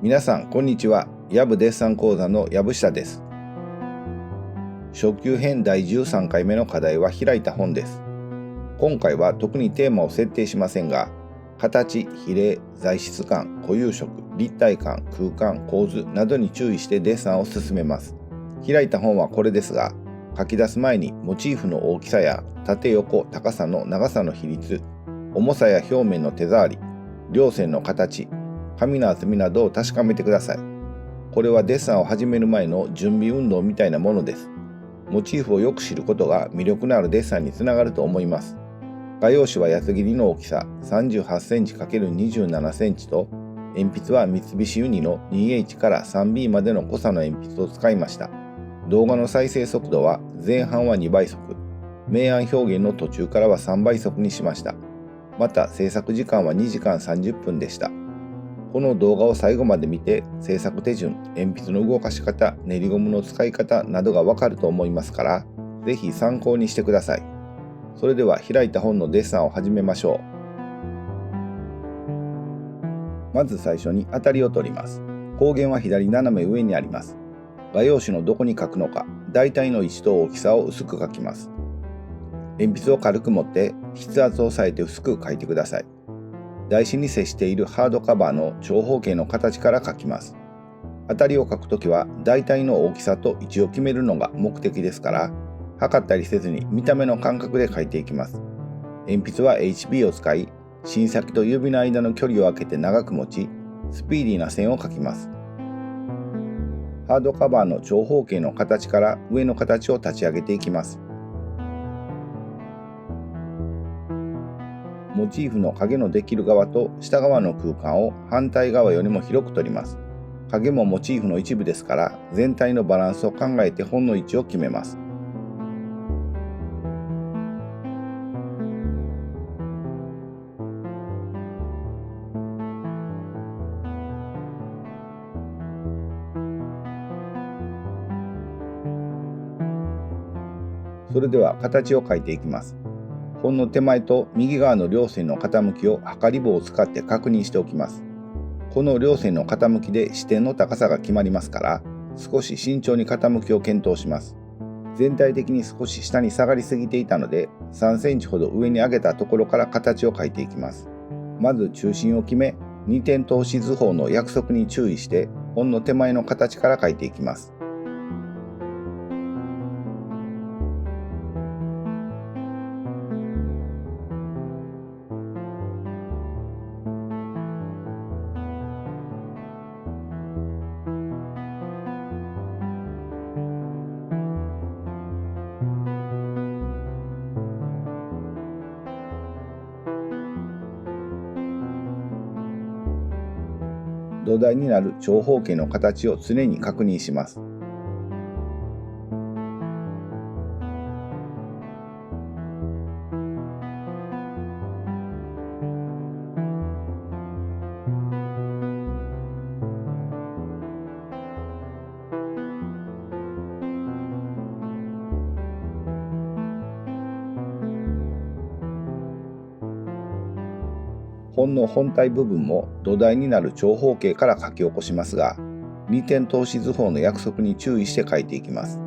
皆さんこんにちは。ヤブデッサン講座の藪下です。初級編第13回目の課題は開いた本です。今回は特にテーマを設定しませんが、形、比例、材質感、固有色、立体感、空間、構図などに注意してデッサンを進めます。開いた本はこれですが、書き出す前にモチーフの大きさや縦横高さの長さの比率、重さや表面の手触り、稜線の形、紙の厚みなどを確かめてください。これはデッサンを始める前の準備運動みたいなものです。モチーフをよく知ることが魅力のあるデッサンにつながると思います。画用紙は八つ切りの大きさ 38cm×27 センチと、鉛筆は三菱ユニの 2H から 3B までの濃さの鉛筆を使いました。動画の再生速度は前半は2倍速、明暗表現の途中からは3倍速にしました。また制作時間は2時間30分でした。この動画を最後まで見て制作手順、鉛筆の動かし方、練りゴムの使い方などがわかると思いますから、ぜひ参考にしてください。それでは開いた本のデッサンを始めましょう。まず最初に当たりを取ります。光源は左斜め上にあります。画用紙のどこに書くのか、大体の位置と大きさを薄く書きます。鉛筆を軽く持って筆圧を抑えて薄く書いてください。台紙に接しているハードカバーの長方形の形から書きます。当たりを書くときは大体の大きさと位置を決めるのが目的ですから、測ったりせずに見た目の感覚で書いていきます。鉛筆は HB を使い、芯先と指の間の距離を空けて長く持ち、スピーディーな線を書きます。ハードカバーの長方形の形から上の形を立ち上げていきます。モチーフの影のできる側と下側の空間を反対側よりも広く取ります。影もモチーフの一部ですから、全体のバランスを考えて本の位置を決めます。それでは形を描いていきます。本の手前と右側の両線の傾きを測り棒を使って確認しておきます。この両線の傾きで視点の高さが決まりますから、少し慎重に傾きを検討します。全体的に少し下に下がりすぎていたので、3センチほど上に上げたところから形を描いていきます。まず中心を決め、2点透視図法の約束に注意して、本の手前の形から描いていきます。土台になる長方形の形を常に確認します。本の本体部分も土台になる長方形から書き起こしますが、2点透視図法の約束に注意して書いていきます。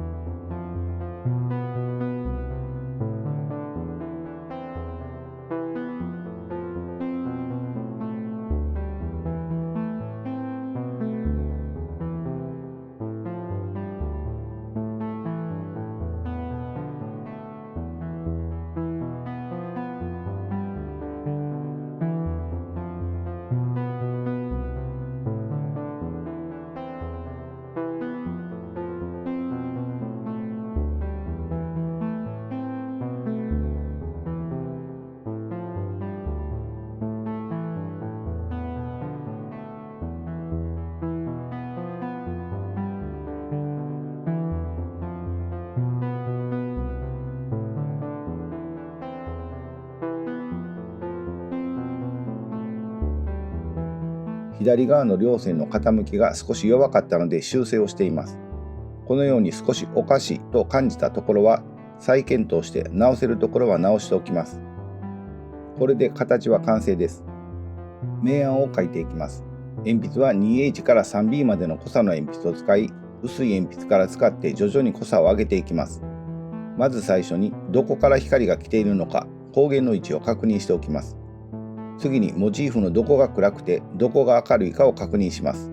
左側の両線の傾きが少し弱かったので修正をしています。このように少しおかしいと感じたところは再検討して直せるところは直しておきます。これで形は完成です。明暗を描いていきます。鉛筆は 2H から 3B までの濃さの鉛筆を使い、薄い鉛筆から使って徐々に濃さを上げていきます。まず最初にどこから光が来ているのか光源の位置を確認しておきます。次にモチーフのどこが暗くてどこが明るいかを確認します。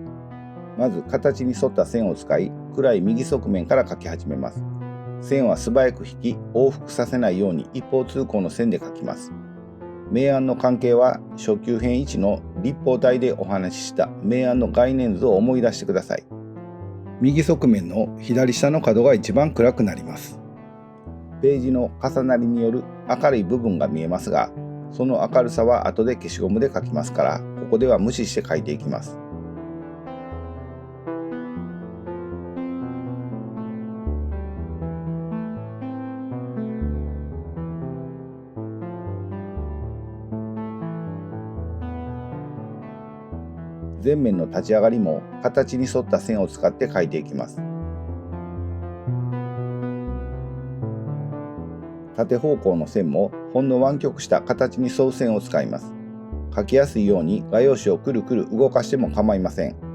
まず形に沿った線を使い、暗い右側面から描き始めます。線は素早く引き、往復させないように一方通行の線で描きます。明暗の関係は初級編1の立方体でお話しした明暗の概念図を思い出してください。右側面の左下の角が一番暗くなります。ページの重なりによる明るい部分が見えますが、その明るさは後で消しゴムで描きますから、ここでは無視して描いていきます。前面の立ち上がりも形に沿った線を使って描いていきます。縦方向の線もほんの湾曲した形に沿う線を使います。描きやすいように画用紙をくるくる動かしても構いません。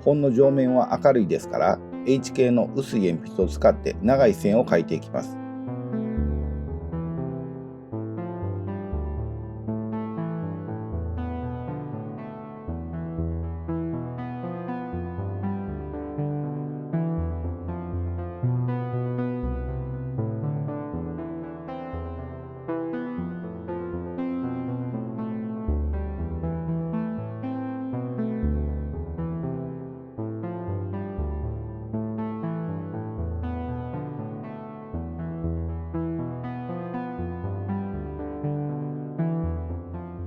本の上面は明るいですから H 系の薄い鉛筆を使って長い線を描いていきます。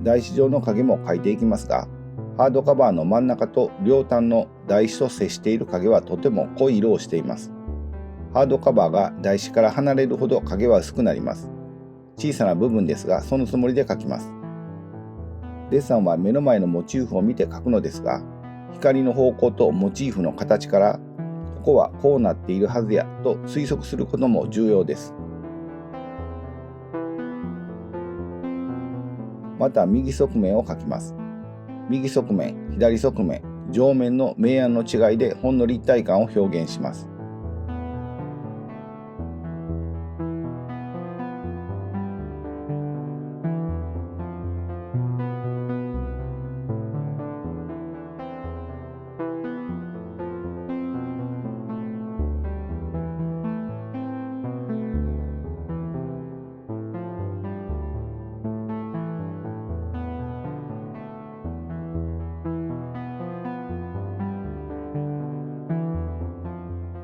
台紙状の影も描いていきますが、ハードカバーの真ん中と両端の台紙と接している影はとても濃い色をしています。ハードカバーが台紙から離れるほど影は薄くなります。小さな部分ですが、そのつもりで描きます。デッサンは目の前のモチーフを見て描くのですが、光の方向とモチーフの形から、ここはこうなっているはずやと推測することも重要です。また右側面を描きます。右側面、左側面、上面の明暗の違いでほんの立体感を表現します。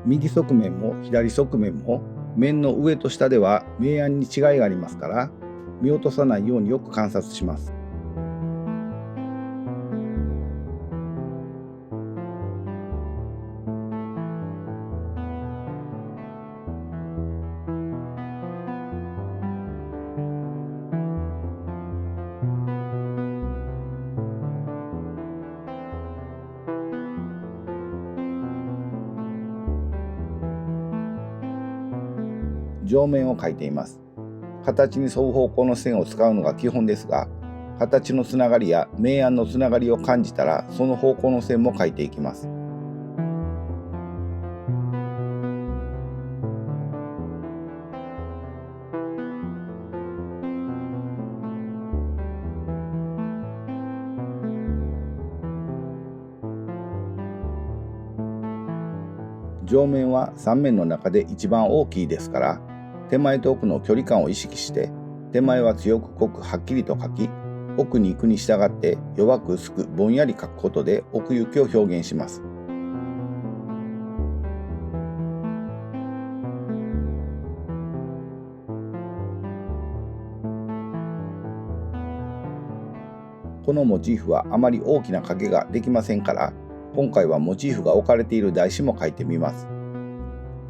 右側面も左側面も面の上と下では明暗に違いがありますから、見落とさないようによく観察します。上面を描いています。形に沿う方向の線を使うのが基本ですが、形のつながりや明暗のつながりを感じたら、その方向の線も描いていきます。上面は3面の中で一番大きいですから、手前と奥の距離感を意識して、手前は強く濃くはっきりと描き、奥に行くに従って弱く薄くぼんやり描くことで奥行きを表現します。このモチーフはあまり大きな影ができませんから、今回はモチーフが置かれている台紙も描いてみます。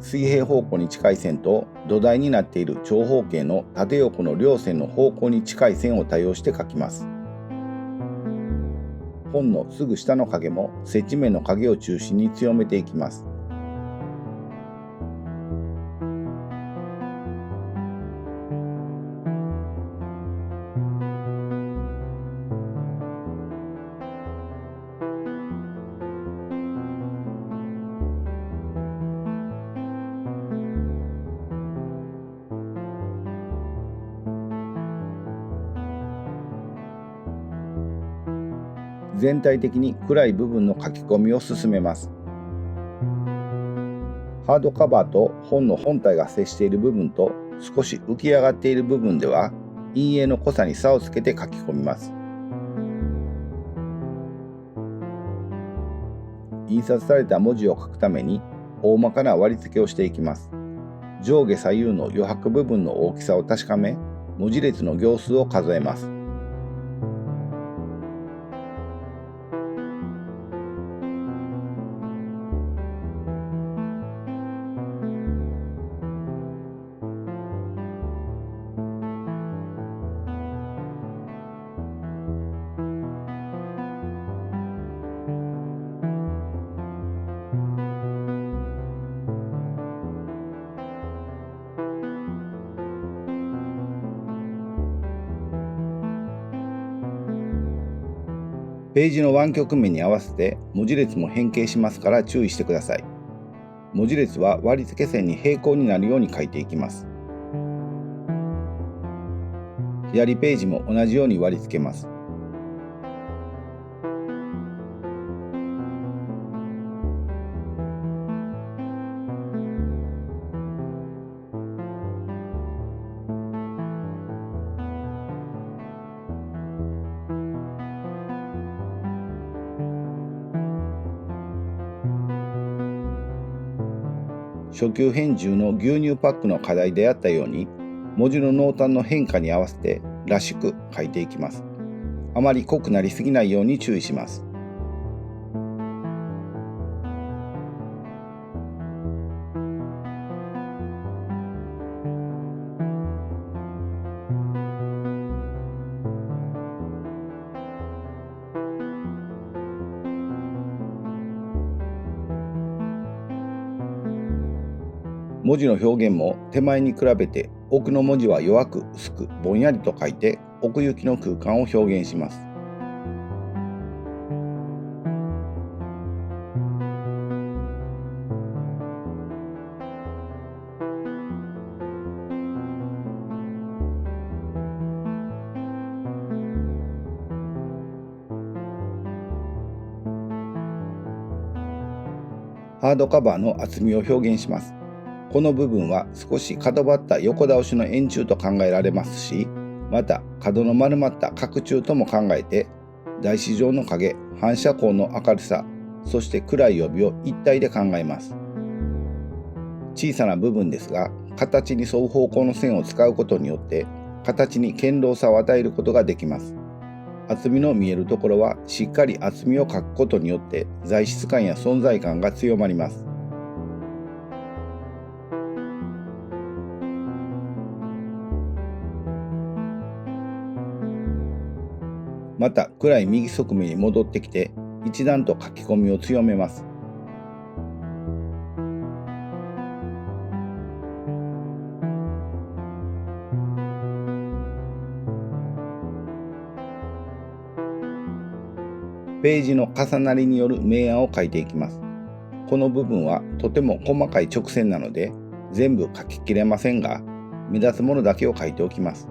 水平方向に近い線と土台になっている長方形の縦横の両線の方向に近い線を多用して描きます。本のすぐ下の影も接地面の影を中心に強めていきます。全体的に暗い部分の書き込みを進めます。ハードカバーと本の本体が接している部分と少し浮き上がっている部分では陰影の濃さに差をつけて書き込みます。印刷された文字を書くために大まかな割り付けをしていきます。上下左右の余白部分の大きさを確かめ、文字列の行数を数えます。ページの湾曲面に合わせて文字列も変形しますから注意してください。文字列は割り付け線に平行になるように書いていきます。左ページも同じように割り付けます。初級編10の牛乳パックの課題であったように、文字の濃淡の変化に合わせてらしく書いていきます。あまり濃くなりすぎないように注意します。文字の表現も手前に比べて奥の文字は弱く薄くぼんやりと書いて奥行きの空間を表現します。ハードカバーの厚みを表現します。この部分は少し角張った横倒しの円柱と考えられますし、また角の丸まった角柱とも考えて、台紙上の影、反射光の明るさ、そして暗い帯を一体で考えます。小さな部分ですが、形に沿う方向の線を使うことによって、形に堅牢さを与えることができます。厚みの見えるところはしっかり厚みを描くことによって材質感や存在感が強まります。また暗い右側面に戻ってきて一段と書き込みを強めます。ページの重なりによる明暗を書いていきます。この部分はとても細かい直線なので全部書ききれませんが、目立つものだけを書いておきます。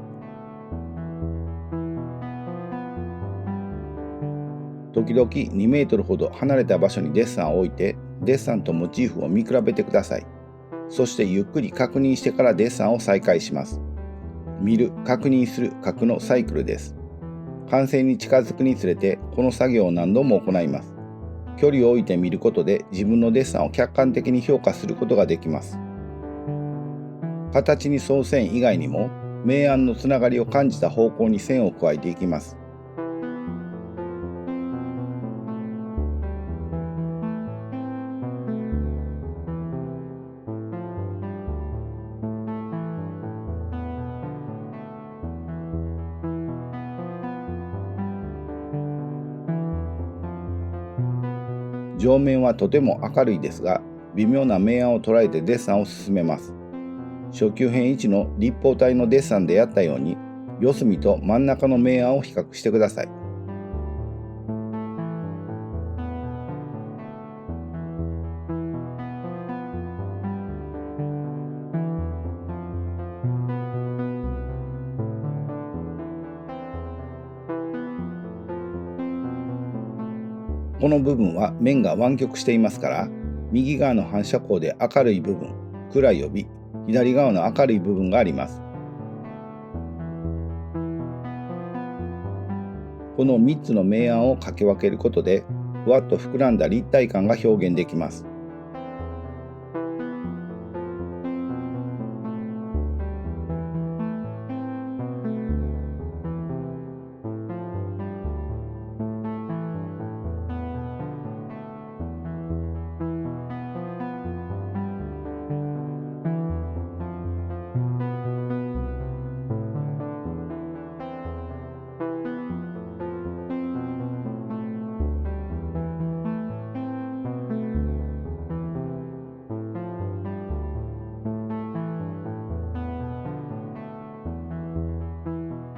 時々2メートルほど離れた場所にデッサンを置いて、デッサンとモチーフを見比べてください。そしてゆっくり確認してからデッサンを再開します。見る、確認する、書くのサイクルです。完成に近づくにつれてこの作業を何度も行います。距離を置いて見ることで自分のデッサンを客観的に評価することができます。形に沿う線以外にも明暗のつながりを感じた方向に線を加えていきます。上面はとても明るいですが、微妙な明暗を捉えてデッサンを進めます。初級編1の立方体のデッサンでやったように、四隅と真ん中の明暗を比較してください。この部分は面が湾曲していますから、右側の反射光で明るい部分、暗い帯、左側の明るい部分があります。この3つの明暗を掛け分けることで、ふわっと膨らんだ立体感が表現できます。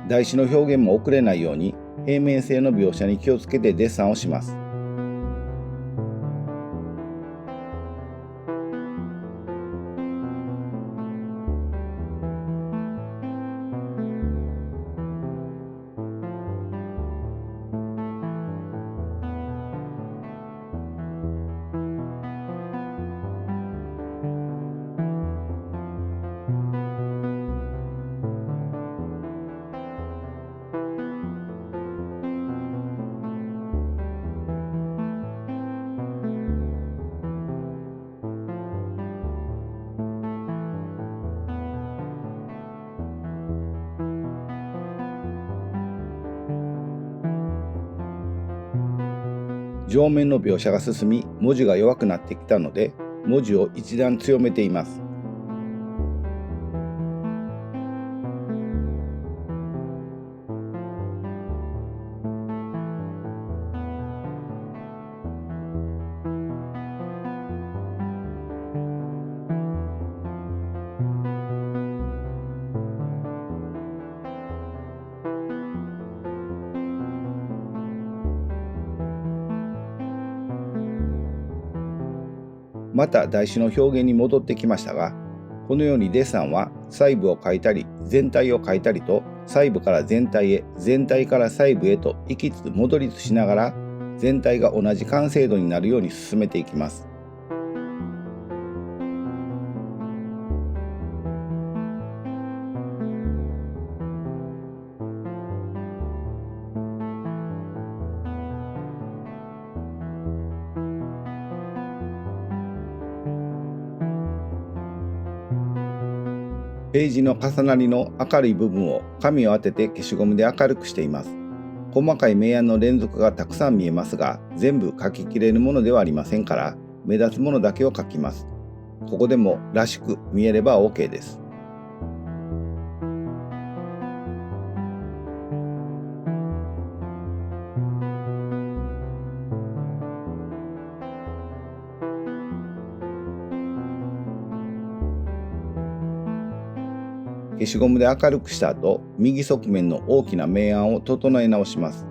台紙の表現も遅れないように平面性の描写に気をつけてデッサンをします。上面の描写が進み、文字が弱くなってきたので、文字を一段強めています。また台紙の表現に戻ってきましたが、このようにデッサンは細部を描いたり全体を描いたりと、細部から全体へ、全体から細部へと行きつつ戻りつつしながら、全体が同じ完成度になるように進めていきます。ページの重なりの明るい部分を紙を当てて消しゴムで明るくしています。細かい明暗の連続がたくさん見えますが、全部書ききれるものではありませんから、目立つものだけを書きます。ここでもらしく見えれば OK です。消しゴムで明るくした後、右側面の大きな明暗を整え直します。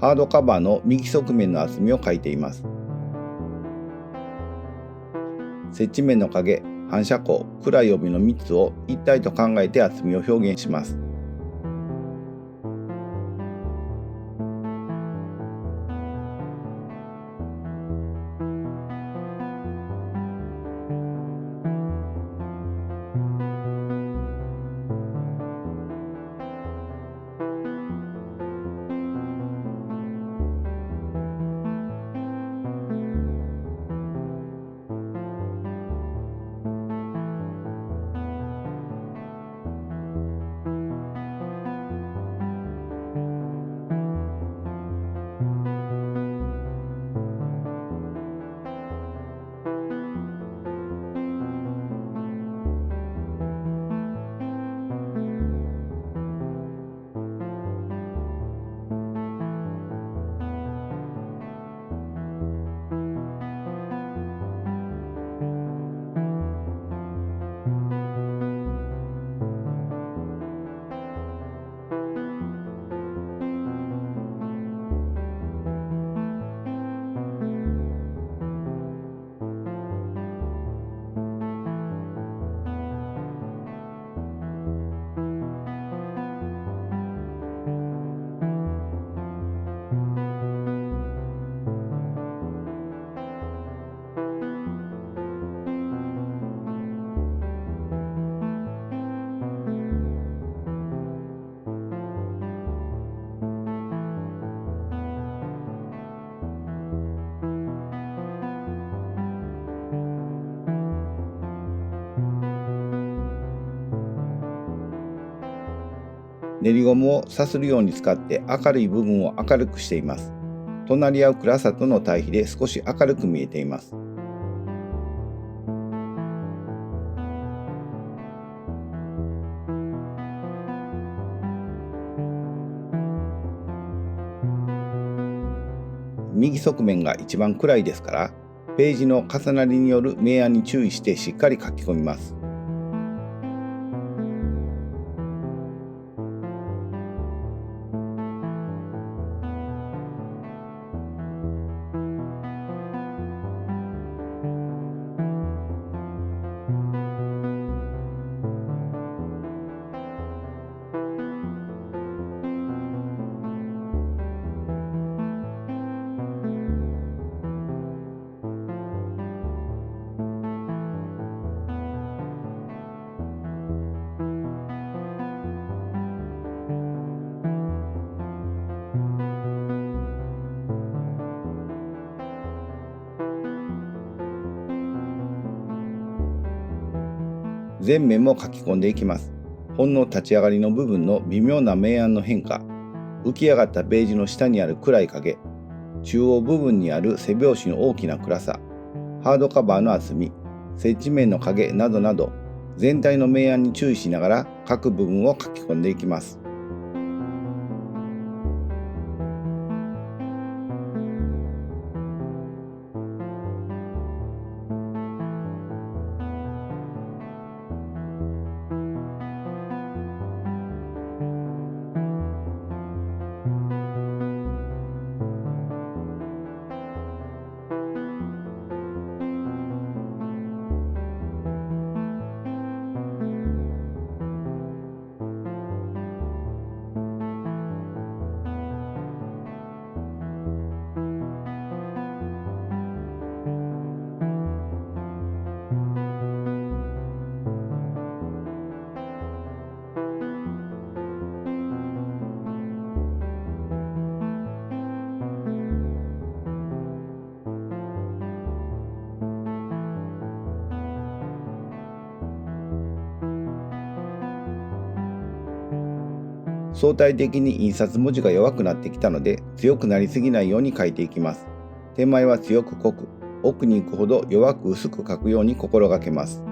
ハードカバーの右側面の厚みを描いています。接地面の影、反射光、暗い帯の3つを一体と考えて厚みを表現します。練りゴムをさするように使って明るい部分を明るくしています。隣り合う暗さとの対比で少し明るく見えています。右側面が一番暗いですから、ページの重なりによる明暗に注意してしっかり書き込みます。全面も書き込んでいきます。ほんの立ち上がりの部分の微妙な明暗の変化、浮き上がったページの下にある暗い影、中央部分にある背拍子の大きな暗さ、ハードカバーの厚み、接地面の影などなど、全体の明暗に注意しながら各部分を書き込んでいきます。相対的に印刷文字が弱くなってきたので、強くなりすぎないように書いていきます。手前は強く濃く、奥に行くほど弱く薄く書くように心がけます。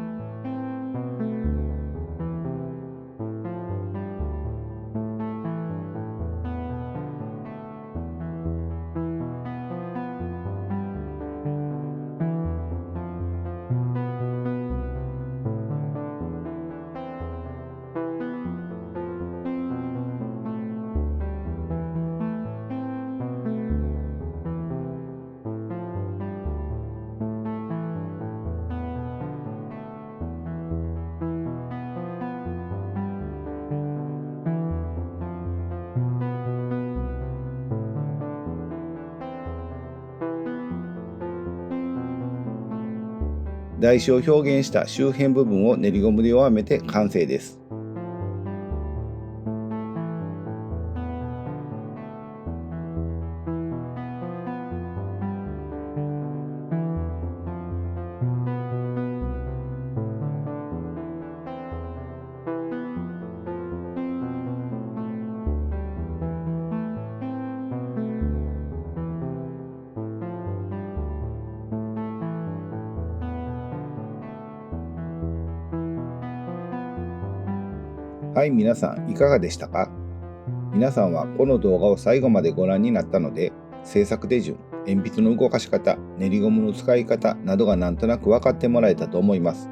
台紙を表現した周辺部分を練りゴムで弱めて完成です。はい、皆さんいかがでしたか？皆さんはこの動画を最後までご覧になったので、制作手順、鉛筆の動かし方、練りゴムの使い方などがなんとなく分かってもらえたと思います。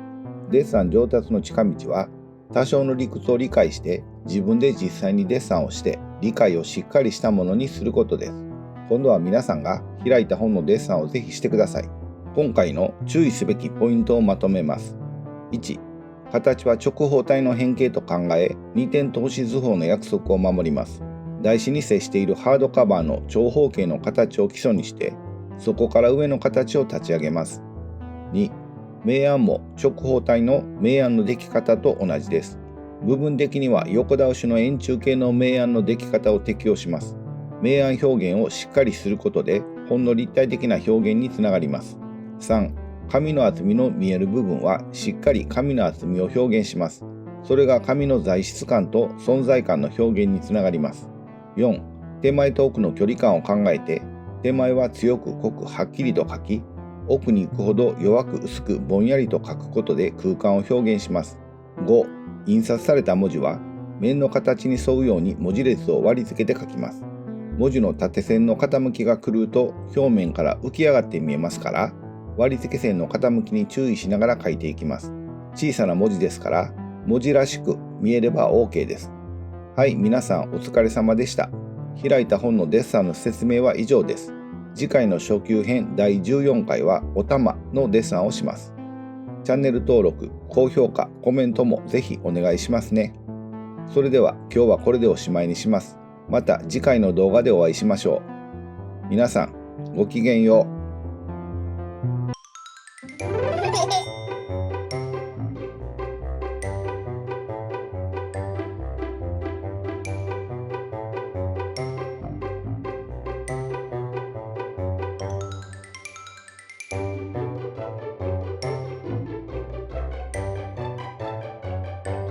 デッサン上達の近道は、多少の理屈を理解して自分で実際にデッサンをして理解をしっかりしたものにすることです。今度は皆さんが開いた本のデッサンをぜひしてください。今回の注意すべきポイントをまとめます。1、形は直方体の変形と考え、二点透視図法の約束を守ります。台紙に接しているハードカバーの長方形の形を基礎にして、そこから上の形を立ち上げます。2、明暗も直方体の明暗のでき方と同じです。部分的には横倒しの円柱形の明暗のでき方を適用します。明暗表現をしっかりすることで、本の立体的な表現につながります。3、紙の厚みの見える部分はしっかり紙の厚みを表現します。それが紙の材質感と存在感の表現につながります。4、手前と奥の距離感を考えて、手前は強く濃くはっきりと書き、奥に行くほど弱く薄くぼんやりと書くことで空間を表現します。5、印刷された文字は面の形に沿うように文字列を割り付けて書きます。文字の縦線の傾きが狂うと表面から浮き上がって見えますから、割り付け線の傾きに注意しながら書いていきます。小さな文字ですから、文字らしく見えれば OK です。はい、皆さんお疲れ様でした。開いた本のデッサンの説明は以上です。次回の初級編第14回はお玉のデッサンをします。チャンネル登録、高評価、コメントもぜひお願いしますね。それでは今日はこれでおしまいにします。また次回の動画でお会いしましょう。皆さん、ごきげんよう。